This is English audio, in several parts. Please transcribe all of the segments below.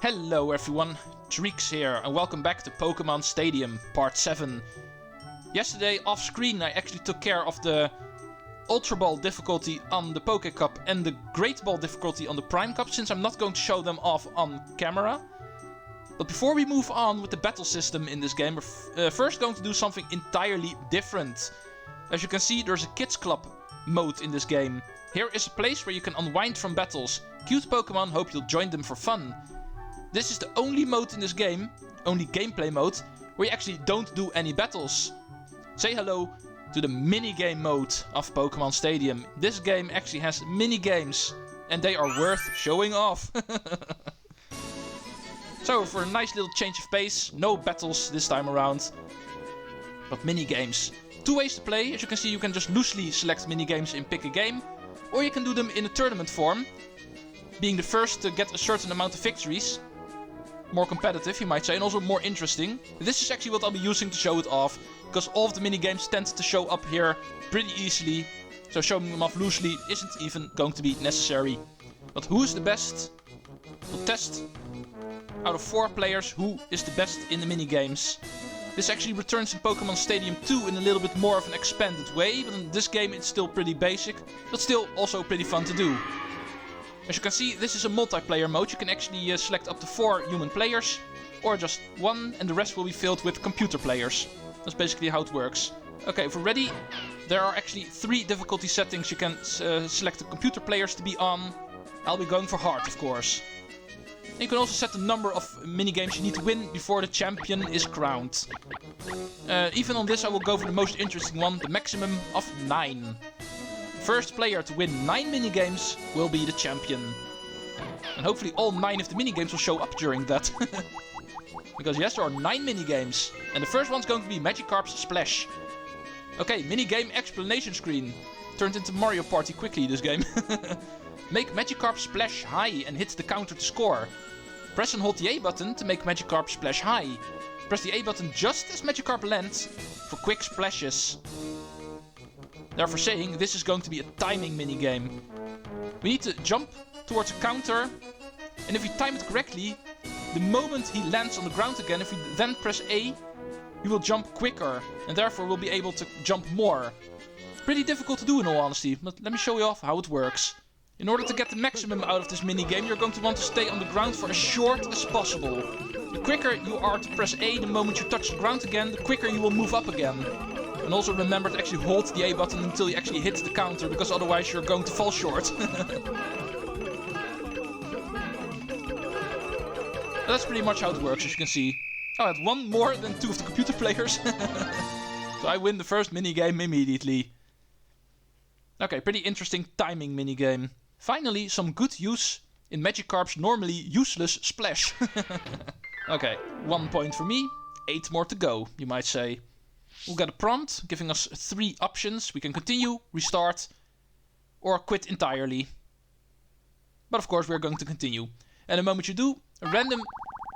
Hello everyone, Treecks here, and welcome back to Pokémon Stadium, Part 7. Yesterday, off screen, I actually took care of the Ultra Ball difficulty on the Poké Cup and the Great Ball difficulty on the Prime Cup, since I'm not going to show them off on camera. But before we move on with the battle system in this game, we're first going to do something entirely different. As you can see, there's a Kids Club mode in this game. Here is a place where you can unwind from battles. Cute Pokémon hope you'll join them for fun. This is the only mode in this game, only gameplay mode, where you actually don't do any battles. Say hello to the minigame mode of Pokémon Stadium. This game actually has minigames, and they are worth showing off. So, for a nice little change of pace, no battles this time around, but minigames. Two ways to play. As you can see, you can just loosely select minigames and pick a game, or you can do them in a tournament form, being the first to get a certain amount of victories. More competitive, you might say, and also more interesting. This is actually what I'll be using to show it off, because all of the minigames tend to show up here pretty easily, so showing them off loosely isn't even going to be necessary. But who is the best? We'll test out of 4 players who is the best in the minigames. This actually returns in Pokémon Stadium 2 in a little bit more of an expanded way, but in this game it's still pretty basic, but still also pretty fun to do. As you can see, this is a multiplayer mode. You can actually select up to 4 human players, or just 1, and the rest will be filled with computer players. That's basically how it works. Okay, if we're ready, there are actually 3 difficulty settings you can select the computer players to be on. I'll be going for hard, of course. And you can also set the number of minigames you need to win before the champion is crowned. Even on this I will go for the most interesting one, the maximum of 9. First player to win 9 minigames will be the champion. And hopefully all 9 of the minigames will show up during that. Because yes, there are 9 minigames. And the first one's going to be Magikarp's Splash. Okay, minigame explanation screen. Turned into Mario Party quickly, this game. Make Magikarp splash high and hit the counter to score. Press and hold the A button to make Magikarp splash high. Press the A button just as Magikarp lands for quick splashes. Therefore saying, this is going to be a timing minigame. We need to jump towards a counter, and if we time it correctly, the moment he lands on the ground again, if we then press A, we will jump quicker, and therefore we'll be able to jump more. Pretty difficult to do in all honesty, but let me show you off how it works. In order to get the maximum out of this minigame, you're going to want to stay on the ground for as short as possible. The quicker you are to press A the moment you touch the ground again, the quicker you will move up again. And also remember to actually hold the A button until you actually hit the counter, because otherwise you're going to fall short. That's pretty much how it works, as you can see. Oh, I had 1 more than 2 of the computer players. So I win the first minigame immediately. Okay, pretty interesting timing minigame. Finally, some good use in Magikarp's normally useless splash. Okay, 1 point for me, 8 more to go, you might say. We'll get a prompt, giving us 3 options. We can continue, restart, or quit entirely. But of course we're going to continue. And the moment you do, a random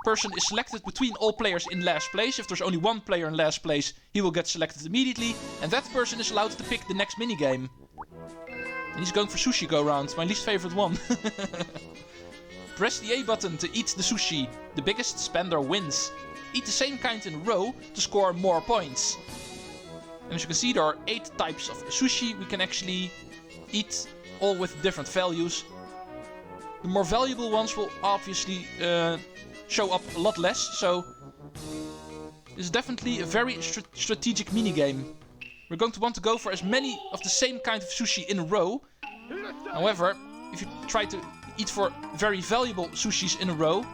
person is selected between all players in last place. If there's only 1 player in last place, he will get selected immediately. And that person is allowed to pick the next minigame. And he's going for Sushi-Go-Round, my least favorite one. Press the A button to eat the sushi. The biggest spender wins. Eat the same kind in a row to score more points. And as you can see, there are 8 types of sushi we can actually eat, all with different values. The more valuable ones will obviously show up a lot less, so this is definitely a very strategic minigame. We're going to want to go for as many of the same kind of sushi in a row. However, if you try to eat for very valuable sushis in a row,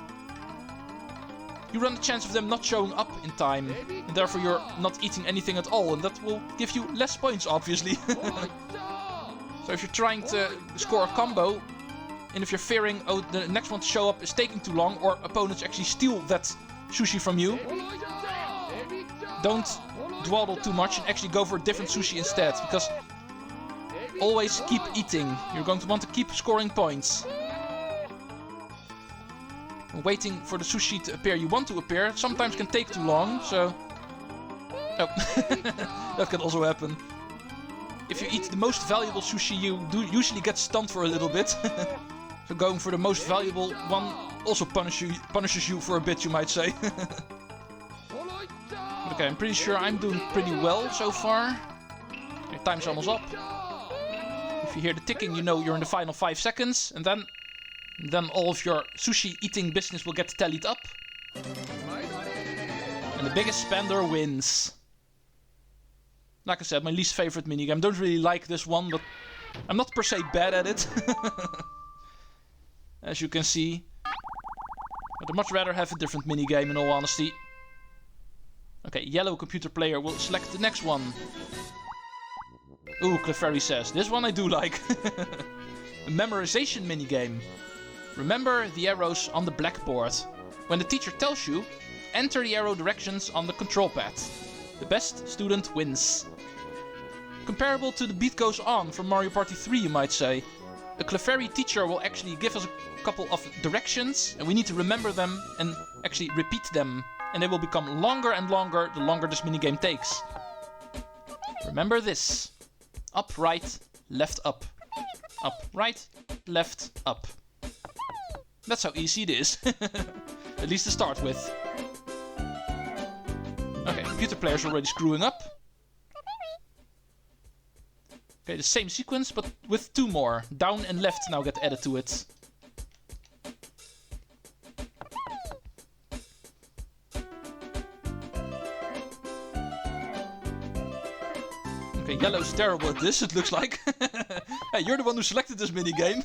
you run the chance of them not showing up in time, and therefore you're not eating anything at all, and that will give you less points, obviously. So if you're trying to score a combo, and if you're fearing, oh, the next one to show up is taking too long, or opponents actually steal that sushi from you, don't dawdle too much and actually go for a different sushi instead, because always keep eating. You're going to want to keep scoring points. Waiting for the sushi to appear you want to appear sometimes can take too long, so... Oh, that can also happen. If you eat the most valuable sushi, you do usually get stunned for a little bit. So going for the most valuable one also punishes you for a bit, you might say. Okay, I'm pretty sure I'm doing pretty well so far. Okay, time's almost up. If you hear the ticking, you know you're in the final 5 seconds. And then all of your sushi eating business will get tallied up. And the biggest spender wins. Like I said, my least favorite minigame. Don't really like this one, but I'm not per se bad at it. As you can see. I'd much rather have a different minigame in all honesty. Okay, yellow computer player will select the next one. Ooh, Clefairy says, this one I do like. A memorization minigame. Remember the arrows on the blackboard. When the teacher tells you, enter the arrow directions on the control pad. The best student wins. Comparable to the Beat Goes On from Mario Party 3, you might say. A Clefairy teacher will actually give us a couple of directions, and we need to remember them and actually repeat them. And they will become longer and longer the longer this minigame takes. Remember this. Up, right, left, up. Up, right, left, up. That's how easy it is. At least to start with. Okay, computer player's already screwing up. Okay, the same sequence, but with 2 more. Down and left now get added to it. Okay, yellow's terrible at this, it looks like. Hey, you're the one who selected this minigame.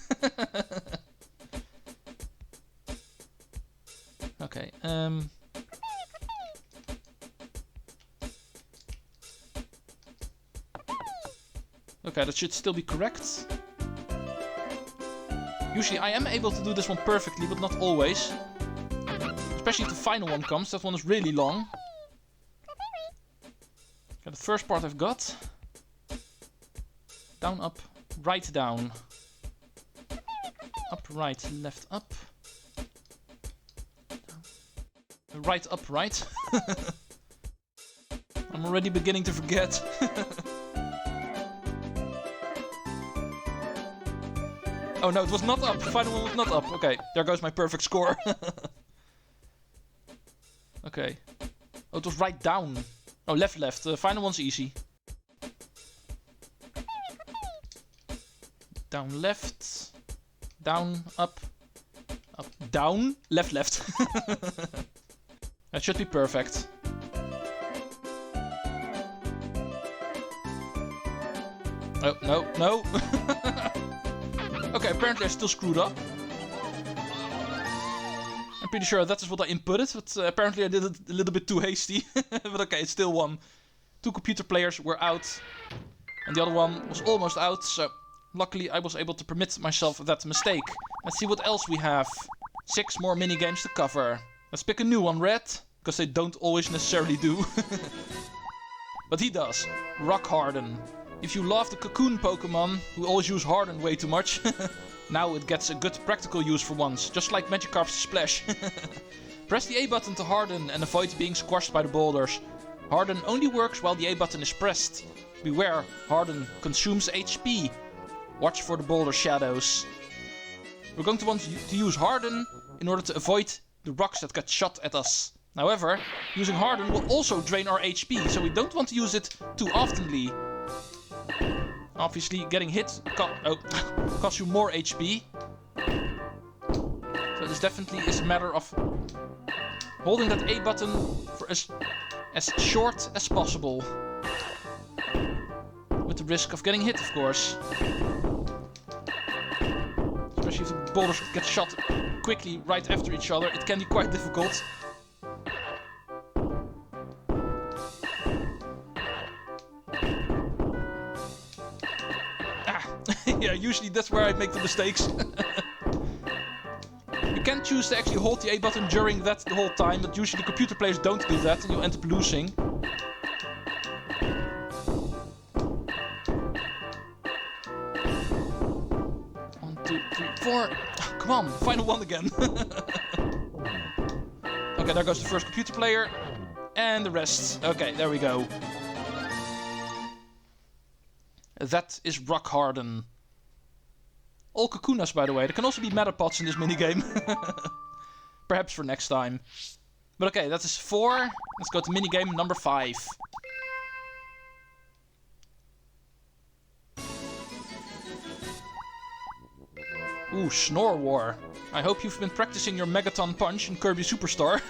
Okay, okay, that should still be correct. Usually I am able to do this one perfectly, but not always. Especially if the final one comes, that one is really long. Okay, the first part I've got. Down, up, right, down. Up, right, left, up. Down. Right, up, right. I'm already beginning to forget. Oh no, it was not up. The final one was not up. Okay, there goes my perfect score. Okay. Oh, it was right down. Oh, left, left. The final one's easy. Down, left. Down, up. Up, down. Left, left. That should be perfect. Oh, no, no. Okay, apparently I still screwed up. I'm pretty sure that is what I inputted, but apparently I did it a little bit too hasty. But okay, it's still won. 2 computer players were out, and the other one was almost out, so luckily I was able to permit myself that mistake. Let's see what else we have. 6 more minigames to cover. Let's pick a new one, Red, because they don't always necessarily do. But he does. Rock Harden. If you love the Cocoon Pokémon, who always use Harden way too much, now it gets a good practical use for once, just like Magikarp's Splash. Press the A button to Harden and avoid being squashed by the boulders. Harden only works while the A button is pressed. Beware, Harden consumes HP. Watch for the boulder shadows. We're going to want to use Harden in order to avoid the rocks that get shot at us. However, using Harden will also drain our HP, so we don't want to use it too oftenly. Obviously, getting hit costs you more HP. So this definitely is a matter of holding that A button for as short as possible. With the risk of getting hit, of course. Especially if the boulders get shot quickly right after each other, it can be quite difficult. Yeah, usually that's where I make the mistakes. You can choose to actually hold the A button during that the whole time, but usually computer players don't do that and you end up losing. 1, 2, 3, 4. Come on, final one again. Okay, there goes the first computer player. And the rest. Okay, there we go. That is Rock Harden. All Kakunas, by the way. There can also be Metapods in this minigame. Perhaps for next time. But okay, that is 4. Let's go to minigame number 5. Ooh, Snore War. I hope you've been practicing your Megaton Punch in Kirby Superstar.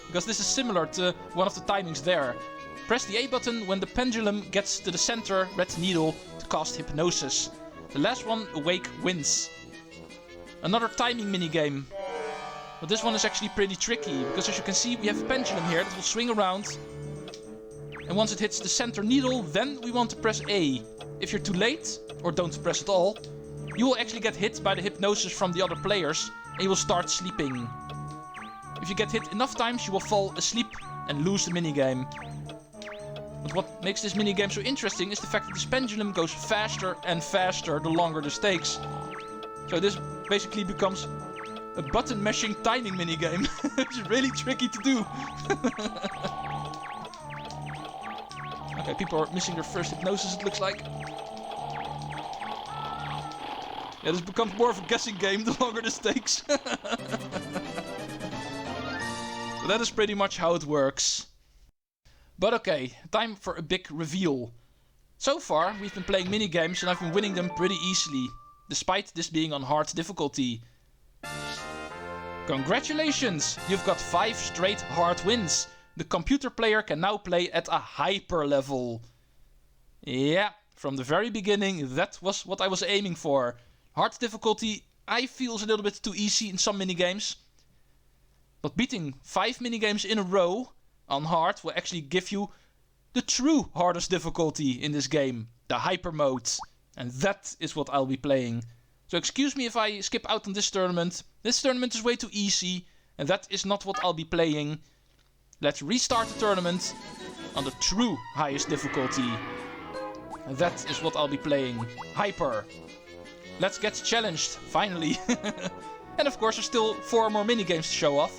Because this is similar to one of the timings there. Press the A button when the pendulum gets to the center red needle to cast Hypnosis. The last one awake wins. Another timing minigame. But this one is actually pretty tricky, because as you can see we have a pendulum here that will swing around. And once it hits the center needle, then we want to press A. If you're too late, or don't press at all, you will actually get hit by the hypnosis from the other players, and you will start sleeping. If you get hit enough times, you will fall asleep and lose the minigame. But what makes this minigame so interesting is the fact that this pendulum goes faster and faster the longer the stakes. So this basically becomes a button mashing timing minigame, which is really tricky to do. Okay, people are missing their first hypnosis, it looks like. Yeah, this becomes more of a guessing game the longer the stakes. But that is pretty much how it works. But okay, time for a big reveal. So far, we've been playing minigames and I've been winning them pretty easily, despite this being on hard difficulty. Congratulations! You've got 5 straight hard wins. The computer player can now play at a hyper level. Yeah, from the very beginning, that was what I was aiming for. Hard difficulty, I feel, is a little bit too easy in some minigames. But beating 5 minigames in a row on hard will actually give you the true hardest difficulty in this game, the hyper mode. And that is what I'll be playing. So excuse me if I skip out on this tournament. This tournament is way too easy, and that is not what I'll be playing. Let's restart the tournament on the true highest difficulty. And that is what I'll be playing, hyper. Let's get challenged, finally. And of course there's still 4 more minigames to show off.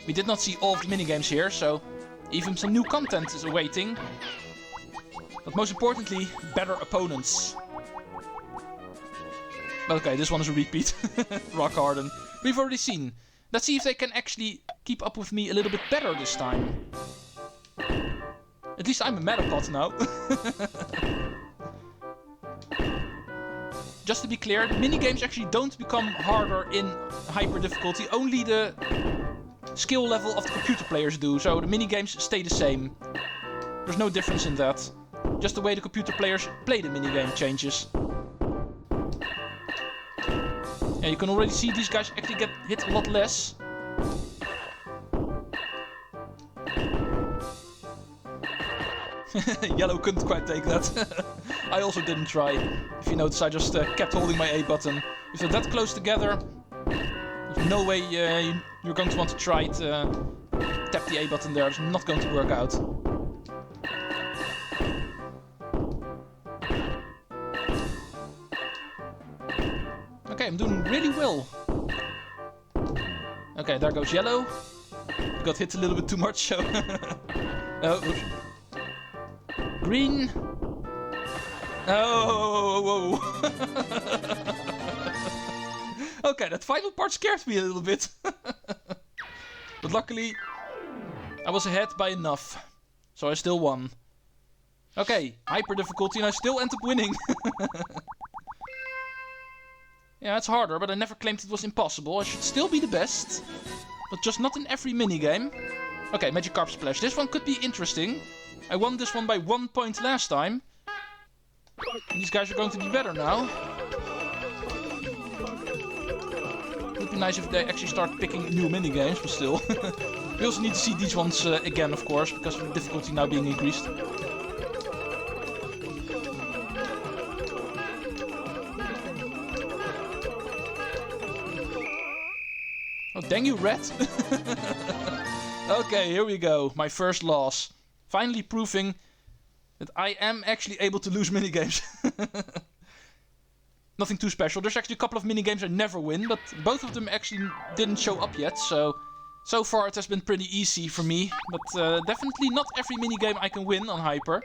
We did not see all of the minigames here, so even some new content is awaiting. But most importantly, better opponents. But okay, this one is a repeat. Rock Harden. We've already seen. Let's see if they can actually keep up with me a little bit better this time. At least I'm a Metapod now. Just to be clear, the minigames actually don't become harder in hyper difficulty. Only the skill level of the computer players do. So the minigames stay the same. There's no difference in that. Just the way the computer players play the minigame changes. Yeah, you can already see these guys actually get hit a lot less. Yellow couldn't quite take that. I also didn't try. If you notice, I just kept holding my A button. If they're that close together, there's no way you're going to want to try to tap the A button there. It's not going to work out. Okay, I'm doing really well. Okay, there goes yellow. Got hit a little bit too much, so... oops. Green. Oh, whoa. Okay, that final part scared me a little bit. But luckily, I was ahead by enough. So I still won. Okay, hyper difficulty and I still end up winning. Yeah, it's harder, but I never claimed it was impossible. I should still be the best. But just not in every minigame. Okay, Magikarp Splash. This one could be interesting. I won this one by 1 point last time. And these guys are going to be better now. It would be nice if they actually start picking new minigames, but still. We also need to see these ones again, of course, because of the difficulty now being increased. Oh, dang you, Red. Okay, here we go. My first loss. Finally proving that I am actually able to lose minigames. Nothing too special. There's actually a couple of minigames I never win, but both of them actually didn't show up yet, so far it has been pretty easy for me. But definitely not every minigame I can win on Hyper.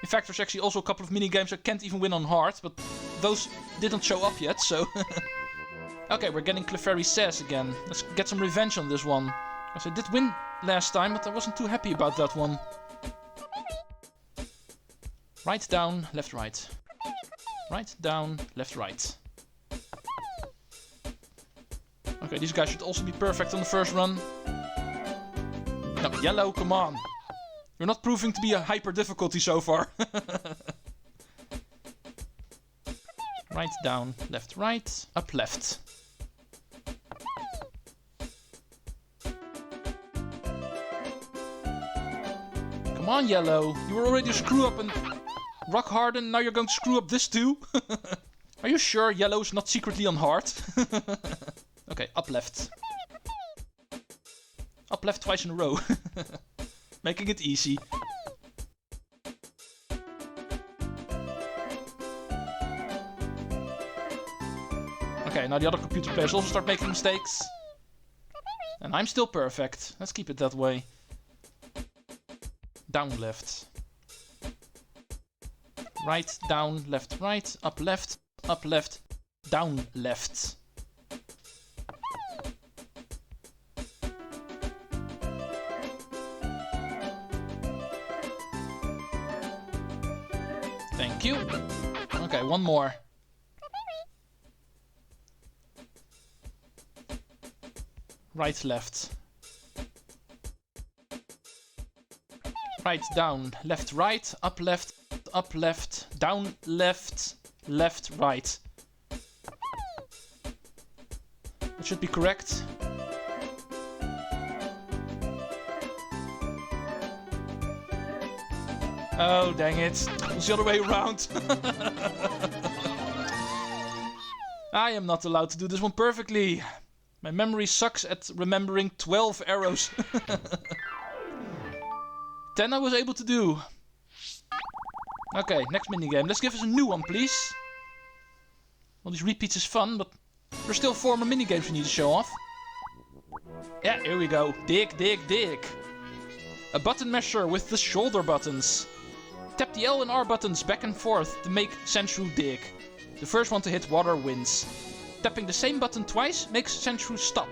In fact, there's actually also a couple of minigames I can't even win on Hard, but those didn't show up yet, so... Okay, we're getting Clefairy says again. Let's get some revenge on this one. Because I did win last time, but I wasn't too happy about that one. Right, down, left, right. Right, down, left, right. Okay, these guys should also be perfect on the first run. No, yellow, come on. You're not proving to be a hyper difficulty so far. Right, down, left, right, up, left. Come on, yellow. You were already a screw up and rock Harden, now you're going to screw up this too? Are you sure yellow's not secretly on hard? Okay, up left. Up left twice in a row. Making it easy. Okay, now the other computer players also start making mistakes. And I'm still perfect. Let's keep it that way. Down left. Right, down, left, right, up left, down left. Thank you. Okay, one more. Right, left. Right, down, left, right, up, left, down, left, left, right. That should be correct. Oh, dang it. It's the other way around. I am not allowed to do this one perfectly. My memory sucks at remembering 12 arrows. 10 I was able to do. Okay, next minigame. Let's give us a new one, please. All these repeats is fun, but there's still 4 more minigames we need to show off. Yeah, here we go. Dig, dig, dig. A button masher with the shoulder buttons. Tap the L and R buttons back and forth to make Sandshrew dig. The first one to hit water wins. Tapping the same button twice makes Sandshrew stop.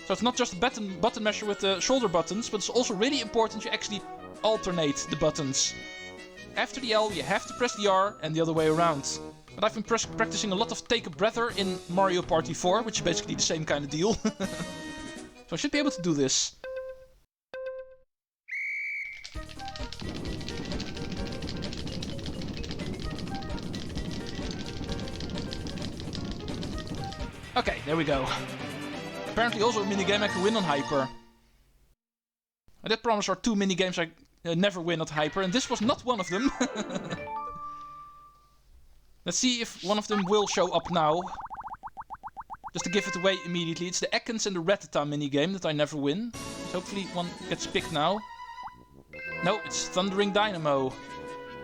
So it's not just a button masher with the shoulder buttons, but it's also really important you actually alternate the buttons. After the L, you have to press the R and the other way around. But I've been practicing a lot of Take a Breather in Mario Party 4, which is basically the same kind of deal. So I should be able to do this. Okay, there we go. Apparently also a minigame I can win on Hyper. I did promise there are 2 minigames I never win at Hyper, and this was not one of them. Let's see if one of them will show up now. Just to give it away immediately. It's the Ekans and the Rattata minigame that I never win. So hopefully one gets picked now. No, it's Thundering Dynamo.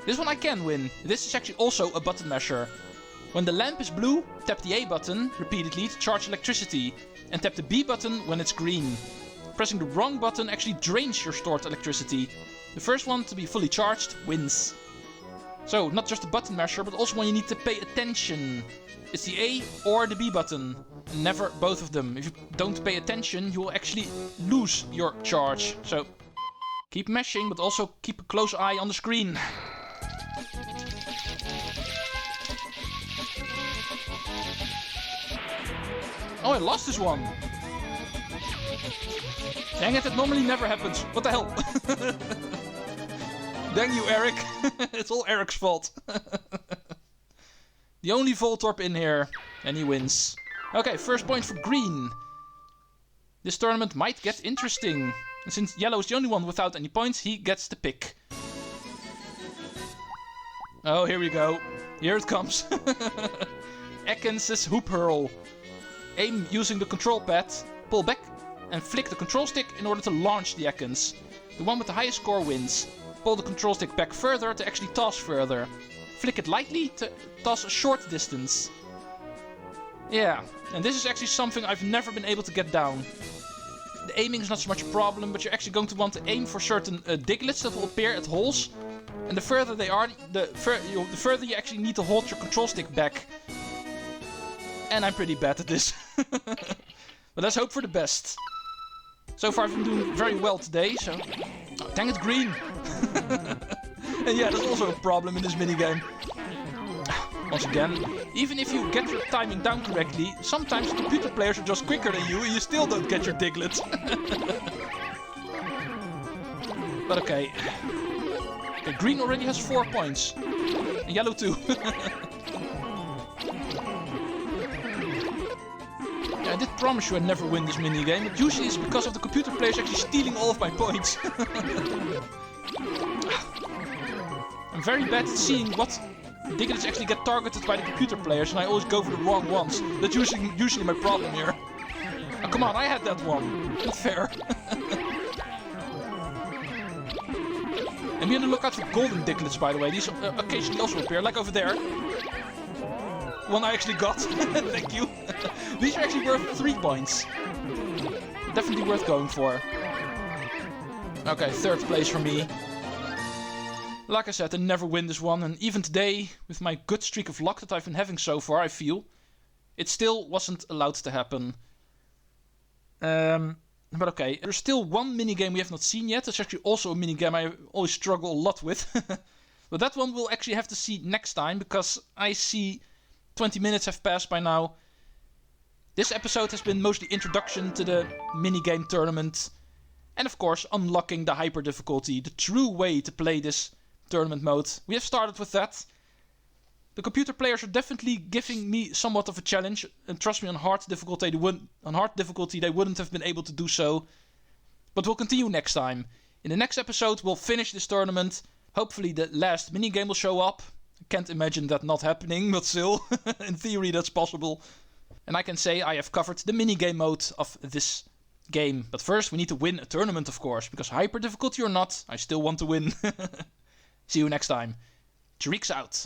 This one I can win. This is actually also a button masher. When the lamp is blue, tap the A button repeatedly to charge electricity. And tap the B button when it's green. Pressing the wrong button actually drains your stored electricity. The first one to be fully charged wins. So, not just a button masher, but also when you need to pay attention. It's the A or the B button. And never both of them. If you don't pay attention, you will actually lose your charge. So, keep mashing, but also keep a close eye on the screen. Oh, I lost this one. Dang it, it normally never happens. What the hell? Dang you, Eric. It's all Eric's fault. The only Voltorb in here. And he wins. Okay, first point for green. This tournament might get interesting. And since yellow is the only one without any points, he gets the pick. Oh, here we go. Here it comes. Ekans' Hoop Hurl. Aim using the control pad, pull back and flick the control stick in order to launch the Ekans. The one with the highest score wins. Pull the control stick back further to actually toss further. Flick it lightly to toss a short distance. Yeah, and this is actually something I've never been able to get down. The aiming is not so much a problem, but you're actually going to want to aim for certain diglets that will appear at holes. And the further they are, the further you actually need to hold your control stick back. And I'm pretty bad at this. But let's hope for the best. So far I've been doing very well today, so... Oh, dang it, green! And yeah, that's also a problem in this minigame. Once again, even if you get your timing down correctly, sometimes computer players are just quicker than you and you still don't get your Diglett. But okay. Okay, green already has 4 points. And yellow too. Yeah, I did promise you I'd never win this minigame, but usually it's because of the computer players actually stealing all of my points. I'm very bad at seeing what Diglets actually get targeted by the computer players, and I always go for the wrong ones. That's usually my problem here. Oh, come on, I had that one. Not fair. And be on the lookout for golden Diglets, by the way. These occasionally also appear, like over there. One I actually got. Thank you. These are actually worth 3 points. Definitely worth going for. Okay, 3rd place for me. Like I said, I never win this one, and even today, with my good streak of luck that I've been having so far, I feel, it still wasn't allowed to happen. But okay, there's still one minigame we have not seen yet. It's actually also a minigame I always struggle a lot with. But that one we'll actually have to see next time, because I see 20 minutes have passed by now. This episode has been mostly introduction to the minigame tournament. And of course, unlocking the hyper difficulty, the true way to play this tournament mode. We have started with that. The computer players are definitely giving me somewhat of a challenge, and trust me, on hard difficulty they wouldn't have been able to do so. But we'll continue next time. In the next episode we'll finish this tournament. Hopefully the last minigame will show up. I can't imagine that not happening, but still, in theory that's possible. And I can say I have covered the minigame mode of this game. But first we need to win a tournament, of course, because hyper difficulty or not, I still want to win. See you next time. Treecks out.